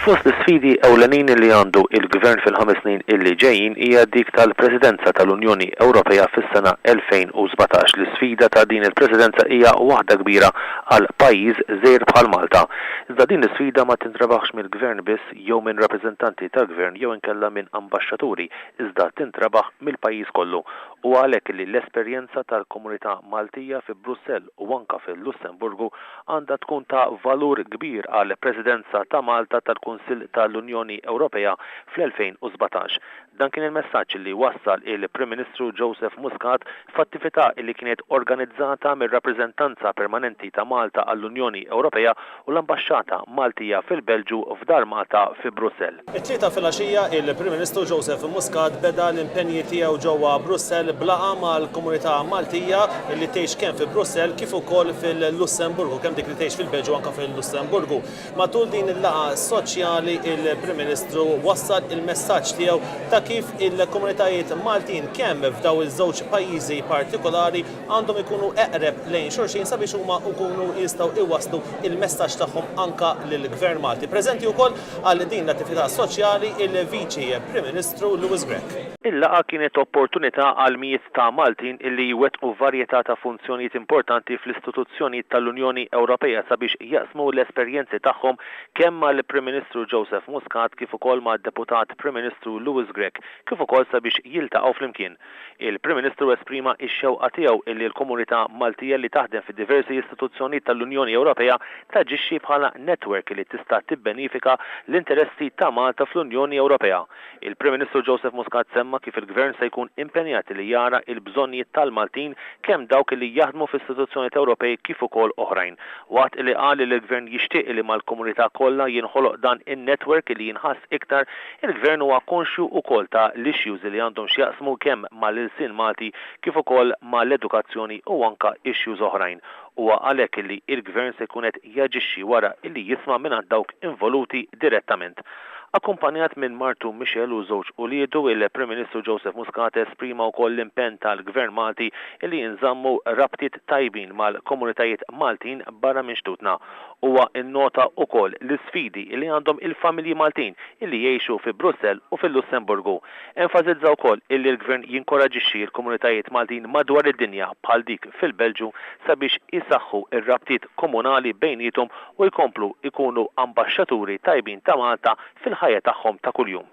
Fost l-sfidi ewlenin li għandu il-Gvern fil-5 snin illi ġejjin hija dik tal-Presidenza tal-Unjoni Ewropea fis-sena 2017. L-sfida ta' din il-Presidenza hija waħda kbira għal pajjiż żgħir bħal Malta. Iżda din l-sfida ma tintrabaħx mill-Gvern biss jew minn rappreżentanti tal-Gvern jew inkella minn ambaxxaturi, iżda tintrabaħ mill-pajjiż kollu. U għalhekk li l-esperjenza tal-komunità Maltija fi Brussell u anke fil-Lussemburgu għandha tkun ta' valur kbir għal Presidenza ta' Malta tal-Kunsill tal-Unjoni Ewropea fl-2017. Dan kien il-messaġġ li wassal il-Prim Ministru Joseph Muscat f'attività li kienet organizzata mir-rappreżentanza permanenti ta' Malta għall-Unjoni Ewropea u l-Ambaxxata Maltija fil-Belġu f'Dar Malta fi Brussell. It-tlieta filgħaxija il-Prim Ministru Joseph Muscat beda l-impenji tiegħu ġewwa Brussell blaqa mal-komunità Maltija li tgħix kemm fi Brussell kif ukoll fil-Lussemburgu, kemm dik li tgħix fil-Belġu anke fil-Lussemburgu. Matul din il-laqa soċjali il-Prim Ministru wassal il-messaġġ tiegħu ta' kif il-komunitajiet Maltin kemm f'daw iż-żewġ pajjiżi partikolari għandhom ikunu eqreb lejn xulxin sabiex huma jkunu jistgħu iwasslu il-messaġġ tagħhom anke lill-Gvern Malti. Preżenti wkoll għal din l-attività soċjali il-Viċi Prim Ministru Louis Grech. Il-laqa kienet opportunità għal mijiet ta' Maltin illi jwettqu varjetà ta' funzjonijiet importanti fl-istituzzjonijiet tal-Unjoni Ewropea sabiex jaqsmu l-esperjenzi tagħhom kemm mal-Prim Ministru Joseph Muscat kif ukoll mad-Deputat Prim Ministru Louis Grech kif ukoll sabiex jiltaqgħu flimkien. Il-Prim Ministru esprima x-xewqa tiegħu illi l-komunità Maltija li taħdem fi diversi istituzzjonijiet tal-Unjoni Ewropea taġixxi bħala netwerk li tista' tibbenifika l-interessi ta' Malta fl-Unjoni Ewropea. Il-Prim Ministru Joseph Muscat semma kif il-Gvern se jkun impenjat li jara il-bżonnijiet tal-Maltin kemm dawk li jaħdmu fl-istituzzjonijiet Ewropej kif ukoll oħrajn. Waqt li qal li l-Gvern jixtieq li mal-komunità kollha jinħoloq dan in-netwerk li jinħass iktar, il-Gvern huwa konxju wkoll ta' l-issues li għandhom x'jaqsmu kemm mal-ilsien Malti kif ukoll mal-edukazzjoni u anke issues oħrajn. Huwa għalhekk li il-Gvern se jkun qed jaġixxi wara illi jisma' minn dawk involuti direttament. Akkumpanjat minn Martu Michel u żewġ uliedu, il-Prim Ministru Joseph Muscat esprima wkoll l-impenn tal-Gvern Malti li jinżammu rabtiet tajbin mal-komunitajiet Maltin barra minn xtutna. Huwa innota wkoll l-isfidi li għandhom il-familji Maltin illi jgħixu fi Brussell u fil-Lussemburgu. Enfasizza wkoll illi l-Gvern jinkoraġixxi l-komunitajiet Maltin madwar id-dinja bħal dik fil-Belġu sabiex isaħħu ir-rabtiet komunali bejnietom u jkomplu ikunu ambaxxaturi tajbin ta' Malta fil-ħajja tagħhom ta' kuljum.